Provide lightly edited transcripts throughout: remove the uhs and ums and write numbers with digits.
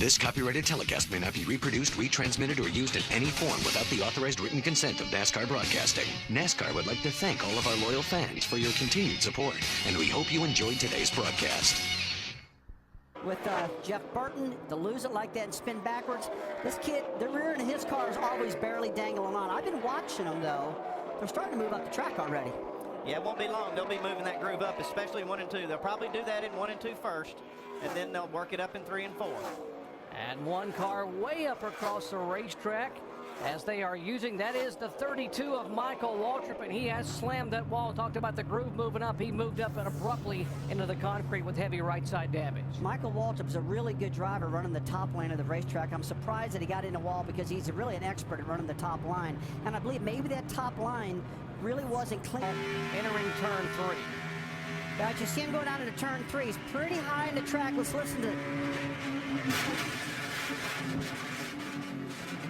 This copyrighted telecast may not be reproduced, retransmitted, or used in any form without the authorized written consent of NASCAR Broadcasting. NASCAR would like to thank all of our loyal fans for your continued support, and we hope you enjoyed today's broadcast. With Jeff Burton to lose it like that and spin backwards, this kid, the rear end of his car is always barely dangling on. I've been watching them, though. They're starting to move up the track already. Yeah, it won't be long. They'll be moving that groove up, especially in 1 and 2. They'll probably do that in 1 and 2 first, and then they'll work it up in 3 and 4. And one car way up across the racetrack as they are using, that is the 32 of Michael Waltrip, and he has slammed that wall. Talked about the groove moving up. He moved up and abruptly into the concrete with heavy right side damage. Michael Waltrip's a really good driver running the top lane of the racetrack. I'm surprised that he got in the wall because he's really an expert at running the top line. And I believe maybe that top line really wasn't clean. Entering turn 3. Guys, you see him go down into turn 3. He's pretty high in the track. Let's listen to it.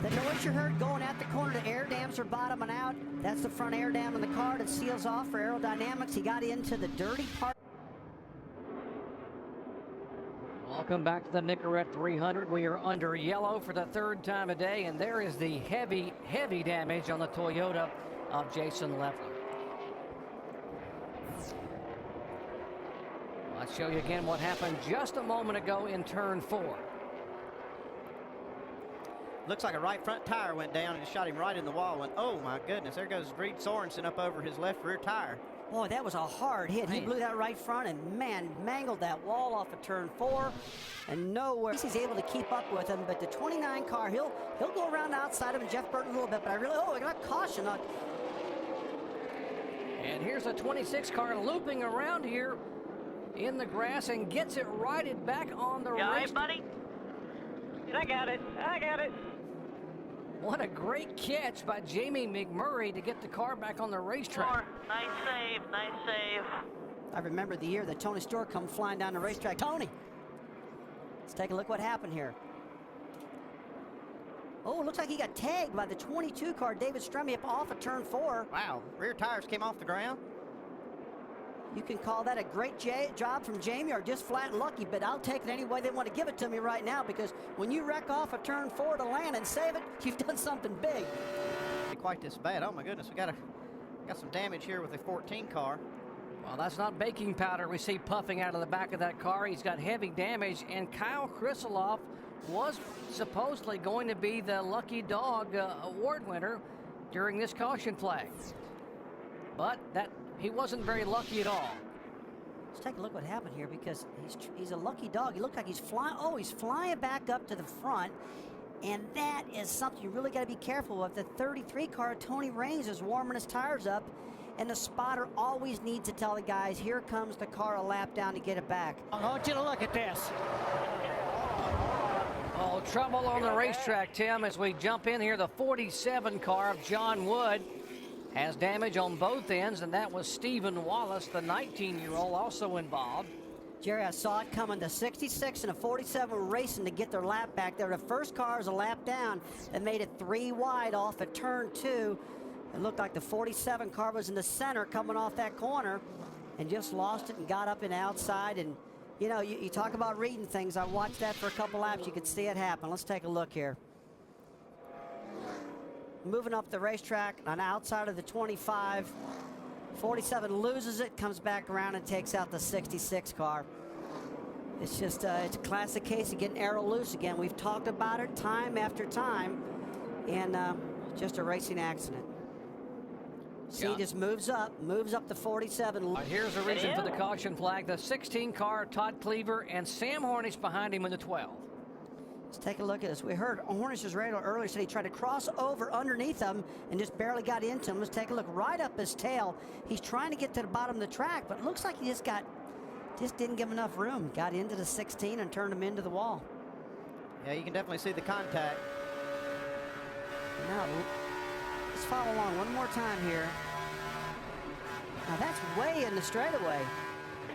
The noise you heard going at the corner, the air dams are bottoming out. That's the front air dam in the car that seals off for aerodynamics. He got into the dirty part. Welcome back to the Nicorette 300. We are under yellow for the 3rd time today, and there is the heavy, heavy damage on the Toyota of Jason Leffler. Let's show you again what happened just a moment ago in turn 4. Looks like a right front tire went down and shot him right in the wall. And oh my goodness, there goes Reed Sorensen up over his left rear tire. Boy, that was a hard hit. He blew that right front and, man, mangled that wall off of turn 4. And nowhere he's able to keep up with him. But the 29 car, he'll go around the outside of him, Jeff Burton a little bit. But I got caution on. And here's a 26 car looping around here in the grass and gets it righted back on the race. All right, buddy? I got it. What a great catch by Jamie McMurray to get the car back on the racetrack. Nice save. I remember the year that Tony Stewart come flying down the racetrack. Tony! Let's take a look what happened here. Oh, it looks like he got tagged by the 22 car, David Stremme, up off of turn 4. Wow, rear tires came off the ground. You can call that a great job from Jamie or just flat lucky, but I'll take it any way they want to give it to me right now, because when you wreck off a turn 4 to land and save it, you've done something big. Quite this bad. Oh my goodness, we got some damage here with the 14 car. Well, that's not baking powder we see puffing out of the back of that car. He's got heavy damage, and Kyle Krisiloff was supposedly going to be the lucky dog award winner during this caution flag. But he wasn't very lucky at all. Let's take a look what happened here, because he's a lucky dog. He looked like he's flying. Oh, he's flying back up to the front, and that is something you really got to be careful with. The 33 car, Tony Raines, is warming his tires up, and the spotter always needs to tell the guys, here comes the car a lap down to get it back. I want you to look at this. Oh, trouble on the racetrack, Tim, as we jump in here. The 47 car of John Wood has damage on both ends, and that was Stephen Wallace, the 19-year-old, also involved. Jerry, I saw it coming. The 66 and a 47 were racing to get their lap back there. The first car is a lap down that made it 3 wide off at turn 2. It looked like the 47 car was in the center coming off that corner and just lost it and got up and outside. And, you know, you talk about reading things. I watched that for a couple laps. You could see it happen. Let's take a look here. Moving up the racetrack on the outside of the 25. 47 loses it, comes back around and takes out the 66 car. It's just it's a classic case of getting aero loose again. We've talked about it time after time, and just a racing accident. See, just moves up the 47. Here's the reason for the caution flag. The 16 car, Todd Cleaver, and Sam Hornish behind him in the 12. Let's take a look at this. We heard Hornish's radio earlier said he tried to cross over underneath him and just barely got into him. Let's take a look right up his tail. He's trying to get to the bottom of the track, but it looks like he just didn't give him enough room. Got into the 16 and turned him into the wall. Yeah, you can definitely see the contact. Now, let's follow along one more time here. Now that's way in the straightaway.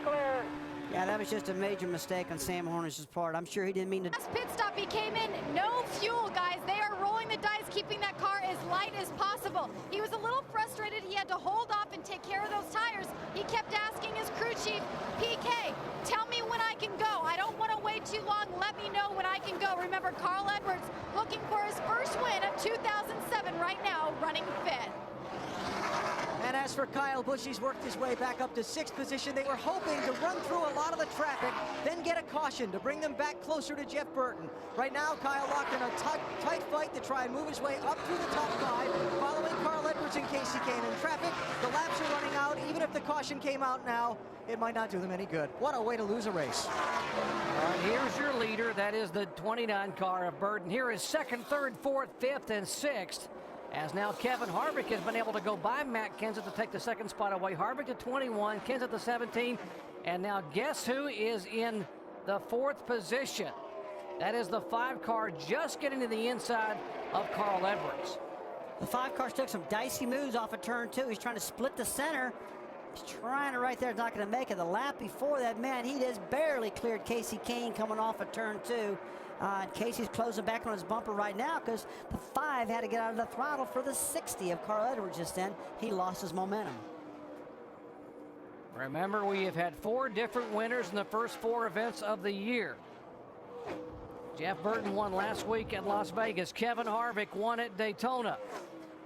Clear. Yeah, that was just a major mistake on Sam Hornish's part. I'm sure he didn't mean to. Last pit stop, he came in, no fuel, guys. They are rolling the dice, keeping that car as light as possible. He was a little frustrated. He had to hold off and take care of those tires. He kept asking his crew chief, PK, tell me when I can go. I don't want to wait too long. Let me know when I can go. Remember, Carl Edwards looking for his first win of 2007 right now, running 5th. And as for Kyle Busch, he's worked his way back up to 6th position. They were hoping to run through a lot of the traffic, then get a caution to bring them back closer to Jeff Burton. Right now, Kyle locked in a tight fight to try and move his way up through the top 5, following Carl Edwards in case he came in traffic. The laps are running out. Even if the caution came out now, it might not do them any good. What a way to lose a race. All right, here's your leader. That is the 29 car of Burton. Here is 2nd, 3rd, 4th, 5th, and 6th. As now Kevin Harvick has been able to go by Matt Kenseth to take the 2nd spot away. Harvick to 21, Kenseth to 17. And now guess who is in the 4th position? That is the 5 car just getting to the inside of Carl Edwards. The 5 cars took some dicey moves off of turn 2. He's trying to split the center. He's trying to right there, not going to make it. The lap before that, man, he just barely cleared Casey Kane coming off of turn 2. Casey's closing back on his bumper right now because the 5 had to get out of the throttle for the 60 of Carl Edwards just then. He lost his momentum. Remember, we have had 4 different winners in the first 4 events of the year. Jeff Burton won last week at Las Vegas. Kevin Harvick won at Daytona.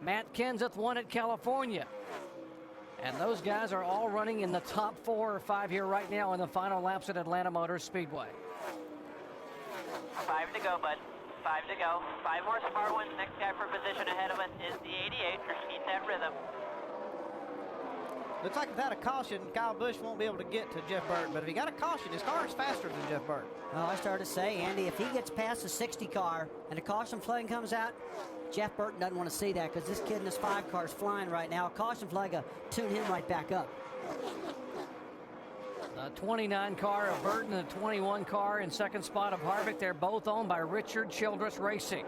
Matt Kenseth won at California. And those guys are all running in the top 4 or 5 here right now in the final laps at Atlanta Motor Speedway. 5 to go, bud. 5 to go. 5 more smart ones. Next guy for position ahead of us is the 88. Just keep that rhythm. Looks like without a caution, Kyle Busch won't be able to get to Jeff Burton. But if he got a caution, his car is faster than Jeff Burton. Oh, I started to say, Andy, if he gets past the 60 car and a caution flag comes out, Jeff Burton doesn't want to see that because this kid in this 5 car is flying right now. A caution flag will tune him right back up. The 29 car of Burton and the 21 car in 2nd spot of Harvick. They're both owned by Richard Childress Racing.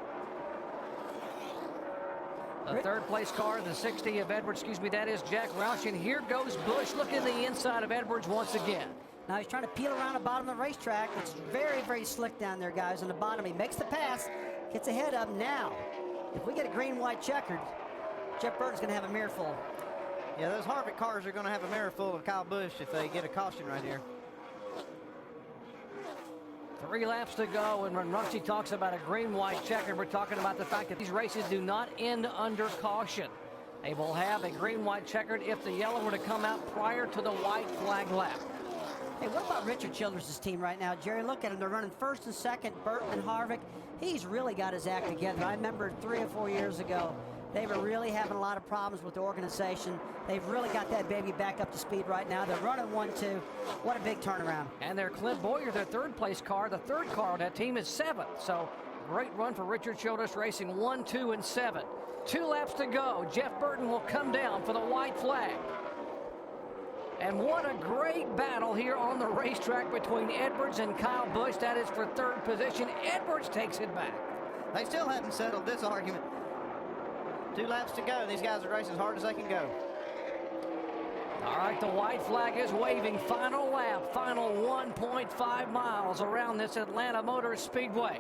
The 3rd place car, the 60 of Edwards, that is Jack Roush. And here goes Busch looking at the inside of Edwards once again. Now he's trying to peel around the bottom of the racetrack. It's very, very slick down there, guys, on the bottom. He makes the pass, gets ahead of him now. If we get a green-white checkered, Jeff Burton's going to have a mirror full. Yeah, those Harvick cars are going to have a mirror full of Kyle Busch if they get a caution right here. 3 laps to go, and when Rusty talks about a green-white checker, we're talking about the fact that these races do not end under caution. They will have a green-white checkered if the yellow were to come out prior to the white flag lap. Hey, what about Richard Childress' team right now, Jerry? Look at him. They're running 1st and 2nd, Burton and Harvick. He's really got his act together. I remember 3 or 4 years ago, they were really having a lot of problems with the organization. They've really got that baby back up to speed right now. They're running 1-2. What a big turnaround. And their Clint Boyer, their 3rd place car, the 3rd car on that team is 7th. So great run for Richard Childress Racing, 1, 2, and 7. 2 laps to go. Jeff Burton will come down for the white flag. And what a great battle here on the racetrack between Edwards and Kyle Busch. That is for 3rd position. Edwards takes it back. They still haven't settled this argument. 2 laps to go. These guys are racing as hard as they can go. All right, the white flag is waving. Final lap, final 1.5 miles around this Atlanta Motor Speedway.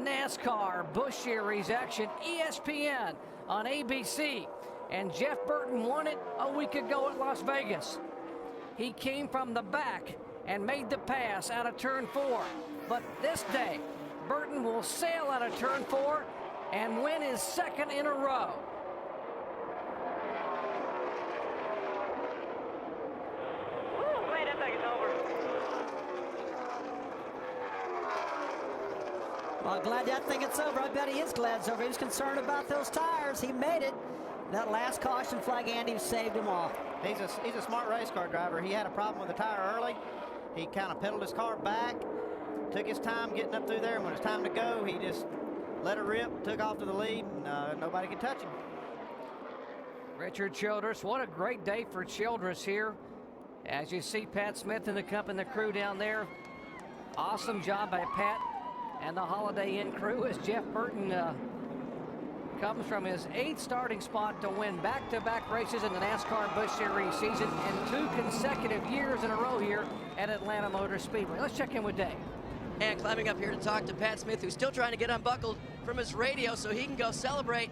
NASCAR Busch Series action, ESPN on ABC. And Jeff Burton won it a week ago at Las Vegas. He came from the back and made the pass out of turn 4. But this day, Burton will sail out of turn 4 and win his 2nd in a row. Woo, wait a second, over. Well, glad that thing it's over. I bet he is glad it's over. He was concerned about those tires. He made it. That last caution flag, Andy, saved him all. He's a smart race car driver. He had a problem with the tire early. He kind of pedaled his car back, took his time getting up through there, and when it's time to go, he just let it rip, took off to the lead, and nobody could touch him. Richard Childress, what a great day for Childress here. As you see Pat Smith and the company, the crew down there. Awesome job by Pat and the Holiday Inn crew as Jeff Burton comes from his 8th starting spot to win back-to-back races in the NASCAR Busch Series season and 2 consecutive years in a row here at Atlanta Motor Speedway. Let's check in with Dave. And climbing up here to talk to Pat Smith, who's still trying to get unbuckled from his radio so he can go celebrate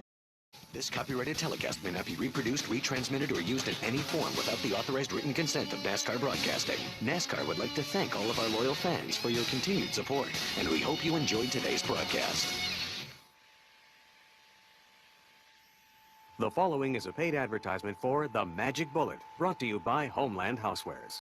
This copyrighted telecast may not be reproduced, retransmitted, or used in any form without the authorized written consent of NASCAR Broadcasting. NASCAR would like to thank all of our loyal fans for your continued support, and we hope you enjoyed today's broadcast. The following is a paid advertisement for The Magic Bullet, brought to you by Homeland Housewares.